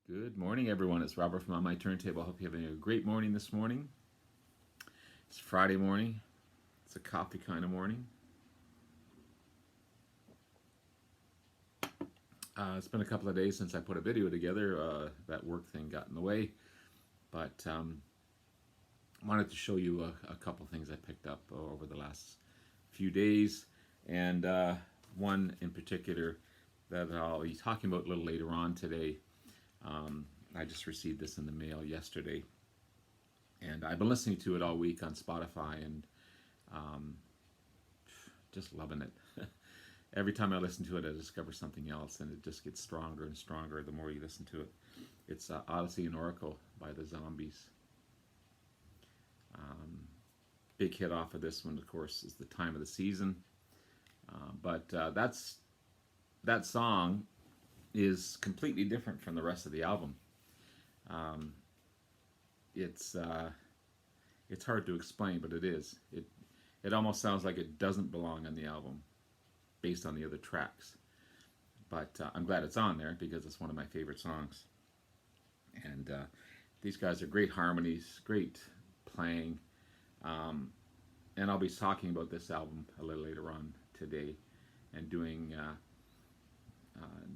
Good morning, everyone. It's Robert from On My Turntable. I hope you're having a great morning this morning. It's Friday morning. It's a coffee kind of morning. It's been a couple of days since I put a video together. That work thing got in the way. But I wanted to show you a couple things I picked up over the last few days. And one in particular that I'll be talking about a little later on today. I just received this in the mail yesterday, and I've been listening to it all week on Spotify, and just loving it. Every time I listen to it, I discover something else, and it just gets stronger and stronger the more you listen to it. It's Odyssey and Oracle by the Zombies. Big hit off of this one, of course, is The Time of the Season. But that song is completely different from the rest of the album. It's hard to explain, but it is. It almost sounds like it doesn't belong on the album, based on the other tracks. But I'm glad it's on there because it's one of my favorite songs. And these guys are great harmonies, great playing. And I'll be talking about this album a little later on today, and doing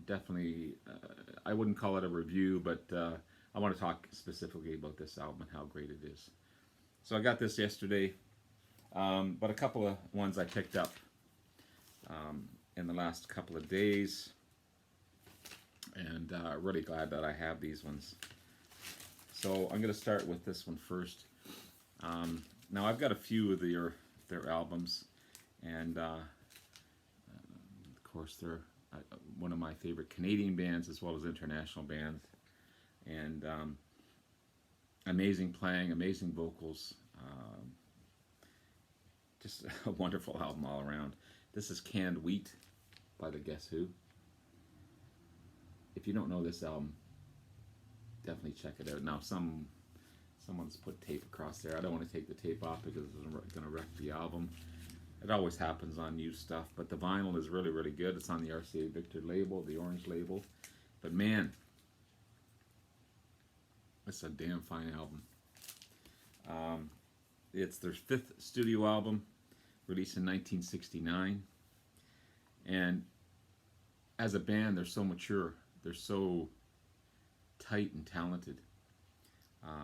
definitely, I wouldn't call it a review, but I want to talk specifically about this album and how great it is. So I got this yesterday, but a couple of ones I picked up in the last couple of days, and really glad that I have these ones. So I'm going to start with this one first. Now I've got a few of their albums, and of course they're one of my favorite Canadian bands as well as international bands, and amazing playing, amazing vocals, just a wonderful album all around. This is Canned Wheat by the Guess Who. If you don't know this album, definitely check it out. Now someone's put tape across there. I don't want to take the tape off because it's going to wreck the album. It always happens on new stuff, but the vinyl is really, really good. It's on the RCA Victor label, the orange label. But man, it's a damn fine album. It's their 5th studio album, released in 1969. And as a band, they're so mature. They're so tight and talented.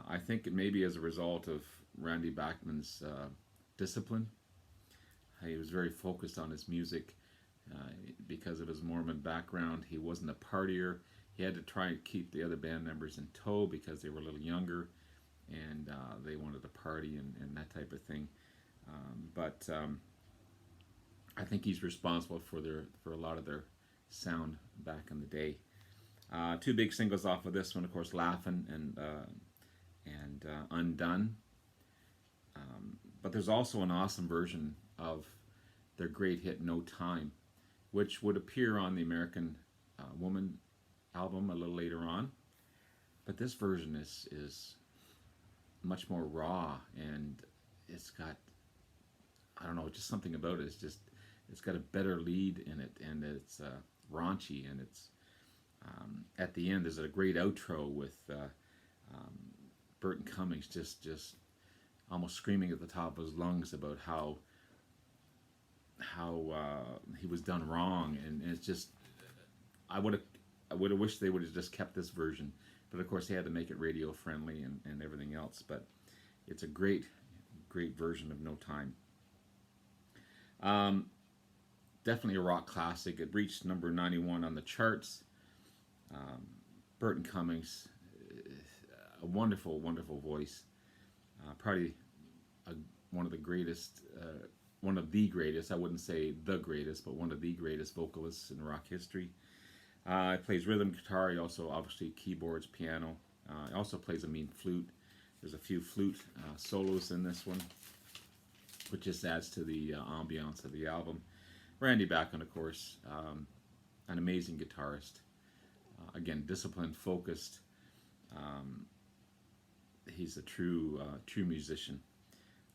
I think it may be as a result of Randy Bachman's discipline. He was very focused on his music because of his Mormon background. He wasn't a partier. He had to try and keep the other band members in tow because they were a little younger, and they wanted to party and that type of thing. But I think he's responsible for a lot of their sound back in the day. 2 big singles off of this one, of course, "Laughin'" and "Undone." But there's also an awesome version of their great hit "No Time," which would appear on the American Woman album a little later on. But this version is much more raw, and it's got, I don't know, just something about it. It's got a better lead in it, and it's raunchy, and it's at the end there's a great outro with Burton Cummings just almost screaming at the top of his lungs about how he was done wrong, and it's just, I would have wished they would have just kept this version, but of course they had to make it radio friendly and everything else. But it's a great version of "No Time." Definitely a rock classic. It reached number 91 on the charts. Burton Cummings, a wonderful voice, probably one of the greatest, I wouldn't say the greatest, but one of the greatest vocalists in rock history. He plays rhythm guitar. He also obviously keyboards, piano. He also plays a mean flute. There's a few flute solos in this one, which just adds to the ambiance of the album. Randy Bachman, of course, an amazing guitarist. Again, disciplined, focused. He's a true musician.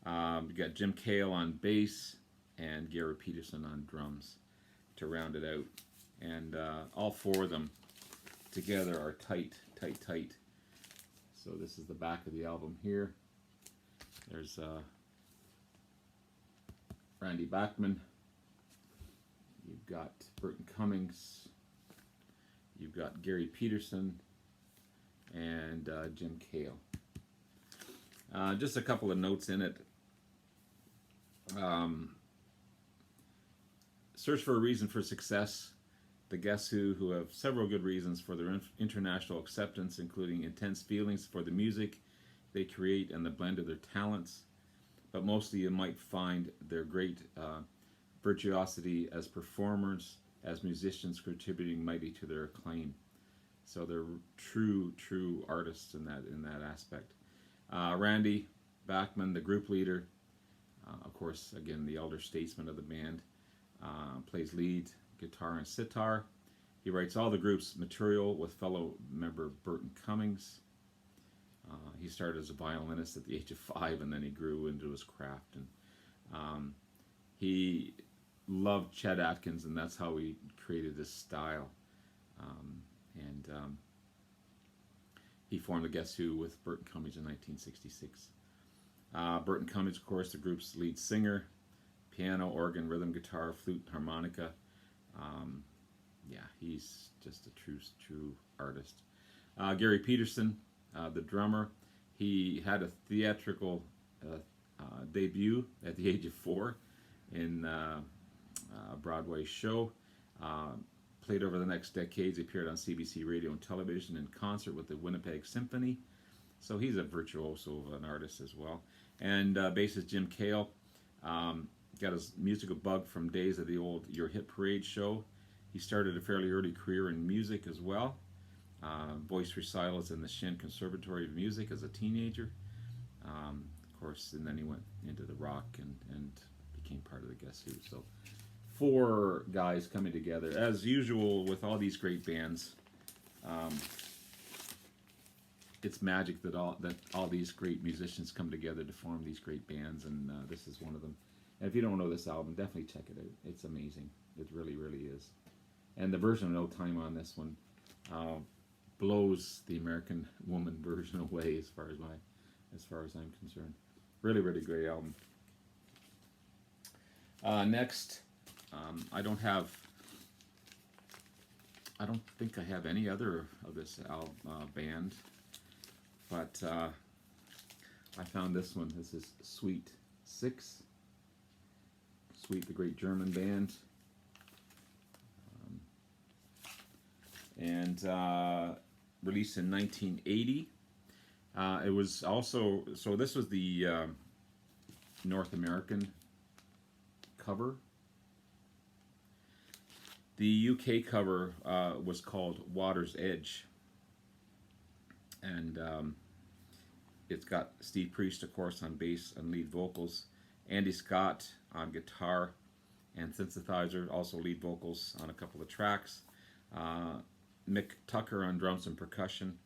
We got Jim Cale on bass and Gary Peterson on drums to round it out. And all 4 of them together are tight tight, tight. So this is the back of the album here. There's Randy Bachman. You've got Burton Cummings. You've got Gary Peterson and Jim Cale. Just a couple of notes in it. Search for a reason for success. The Guess Who have several good reasons for their international acceptance, including intense feelings for the music they create and the blend of their talents. But mostly you might find their great virtuosity as performers, as musicians, contributing mighty to their acclaim. So they're true artists in that aspect. Randy Bachman, the group leader, of course, again, the elder statesman of the band, plays lead guitar and sitar. He writes all the group's material with fellow member Burton Cummings. He started as a violinist at the age of 5, and then he grew into his craft. And he loved Chet Atkins, and that's how he created his style. He formed the Guess Who with Burton Cummings in 1966. Burton Cummings, of course, the group's lead singer, piano, organ, rhythm guitar, flute, harmonica. Yeah, he's just a true artist. Gary Peterson, the drummer, he had a theatrical debut at the age of 4 in a Broadway show. Played over the next decades. He appeared on CBC radio and television in concert with the Winnipeg Symphony. So he's a virtuoso of an artist as well. And bassist Jim Cale got his musical bug from days of the old Your Hit Parade show. He started a fairly early career in music as well. Voice recitals in the Shin Conservatory of Music as a teenager. Of course, and then he went into the rock and became part of the Guess Who. So 4 guys coming together. As usual with all these great bands, it's magic that all these great musicians come together to form these great bands, and this is one of them. And if you don't know this album, definitely check it out. It's amazing. It really is. And the version of No Time on this one blows the American Woman version away as far as I'm concerned. Really great album. Next, I don't think I have any other of this band, but I found this one. This is Sweetsix. Sweet, the great German band. And released in 1980. It was also, so this was the North American cover. The UK cover was called Water's Edge. And it's got Steve Priest, of course, on bass and lead vocals. Andy Scott on guitar and synthesizer, also lead vocals on a couple of tracks. Mick Tucker on drums and percussion,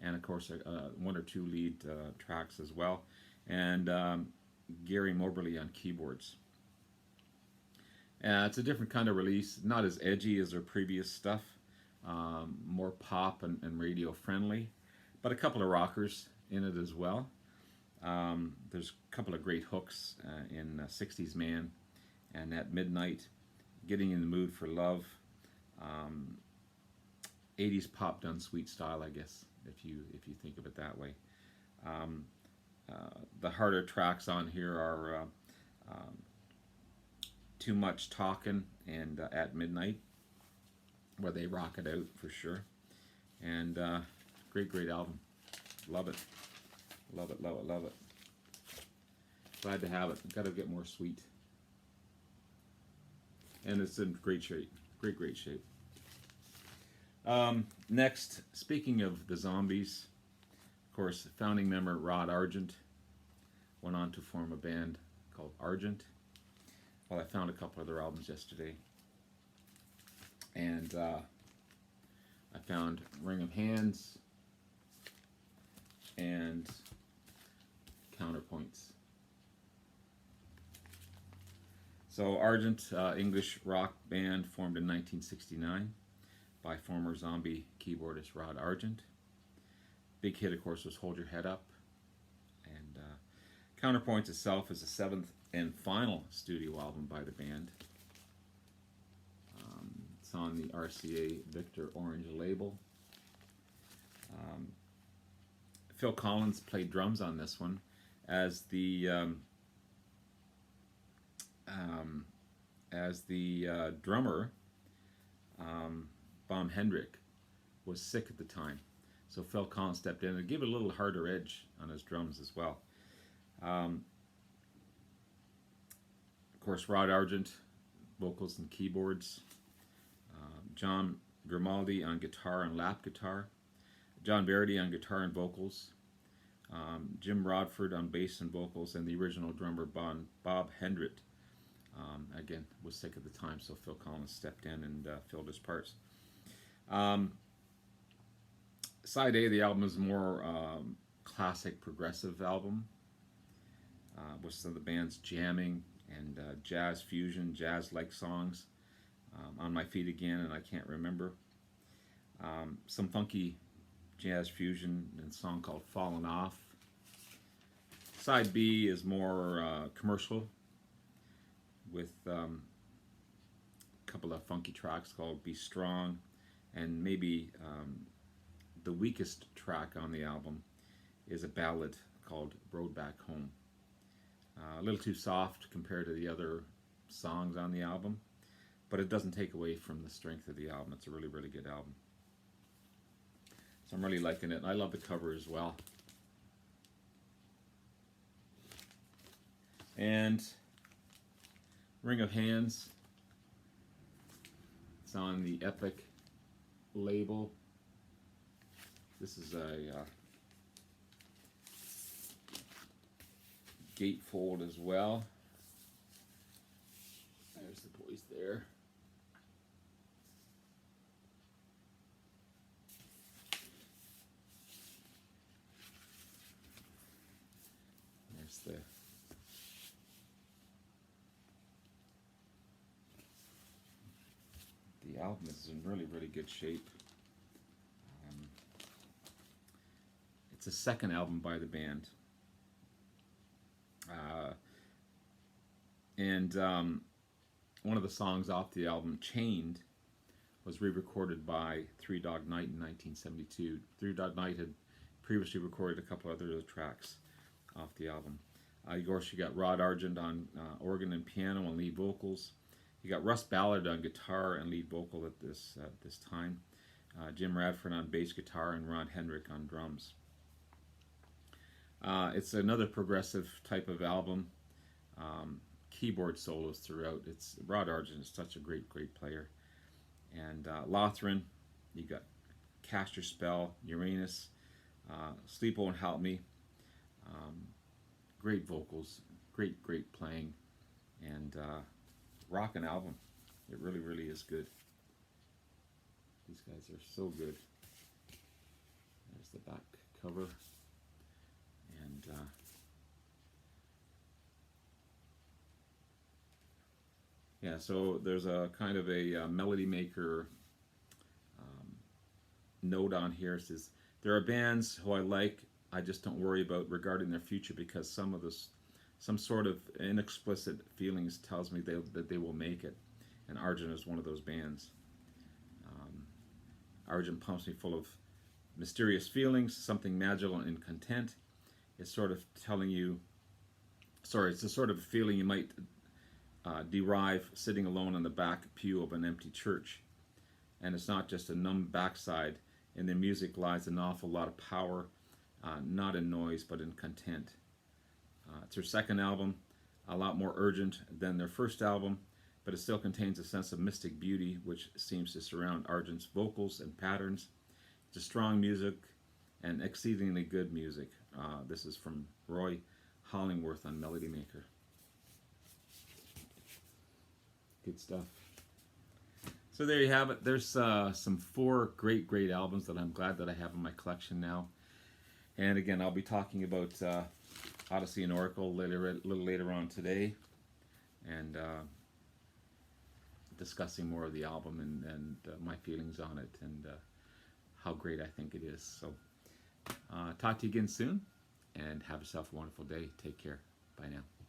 and of course 1 or 2 lead tracks as well. And Gary Moberly on keyboards. It's a different kind of release, not as edgy as their previous stuff, more pop and radio friendly, but a couple of rockers in it as well. There's a couple of great hooks in 60s Man and At Midnight, Getting in the Mood for Love, 80s pop done sweet style, I guess, if you think of it that way. The harder tracks on here are Too Much Talkin' and At Midnight, where they rock it out for sure. And great album. Love it. Love it. Glad to have it. Got to get more sweet. And it's in great shape. Great shape. Next, speaking of the Zombies, of course, founding member Rod Argent went on to form a band called Argent. Well, I found a couple other albums yesterday. And I found Ring of Hands and Counterpoints. So Argent, English rock band formed in 1969 by former Zombie keyboardist Rod Argent. big hit, of course, was Hold Your Head Up. And Counterpoints itself is the seventh and final studio album by the band. It's on the RCA Victor Orange label. Phil Collins played drums on this one, as the drummer, Bob Hendrick, was sick at the time. So Phil Collins stepped in and gave it a little harder edge on his drums as well. Of course, Rod Argent, vocals and keyboards. John Grimaldi on guitar and lap guitar. John Verity on guitar and vocals. Jim Rodford on bass and vocals. And the original drummer, Bob Hendrick, again, was sick at the time, so Phil Collins stepped in and filled his parts. Side A of the album is a more classic progressive album, with some of the band's jamming and jazz fusion, jazz-like songs. On My Feet Again and I Can't Remember. Some funky jazz fusion and a song called Fallen Off. Side B is more commercial, with a couple of funky tracks called Be Strong, and maybe the weakest track on the album is a ballad called Road Back Home. A little too soft compared to the other songs on the album, but it doesn't take away from the strength of the album. It's a really, really good album. So I'm really liking it. I love the cover as well. And Ring of Hands. It's on the Epic label. This is a gatefold as well. There's the boys there. There's the album is in really, really good shape. It's the second album by the band. One of the songs off the album, Chained, was re-recorded by Three Dog Night in 1972. Three Dog Night had previously recorded a couple other tracks off the album. Of course, you got Rod Argent on organ and piano and lead vocals. You got Russ Ballard on guitar and lead vocal at this time. Jim Radford on bass guitar and Rod Hendrick on drums. It's another progressive type of album. Keyboard solos throughout. Rod Argent is such a great player. And Lothran, you got Cast Your Spell, Uranus, Sleep Won't Help Me. Great vocals, great playing, and rockin' album. It really, really is good. These guys are so good. There's the back cover. And yeah, so there's a kind of a Melody Maker note on here. It says, there are bands who I like, I just don't worry about regarding their future because some sort of inexplicit feelings tells me that they will make it. And Argent is one of those bands. Argent pumps me full of mysterious feelings, something magical and content. It's sort of telling you, it's the sort of feeling you might derive sitting alone on the back pew of an empty church. And it's not just a numb backside. In the music lies an awful lot of power, not in noise, but in content. It's their second album, a lot more urgent than their first album, but it still contains a sense of mystic beauty which seems to surround Argent's vocals and patterns. It's a strong music and exceedingly good music. This is from Roy Hollingworth on Melody Maker. Good stuff. So there you have it. There's some 4 great albums that I'm glad that I have in my collection now. And again, I'll be talking about Odyssey and Oracle a little later on today, and discussing more of the album and my feelings on it and how great I think it is. So Talk to you again soon, and have yourself a wonderful day. Take care. Bye now.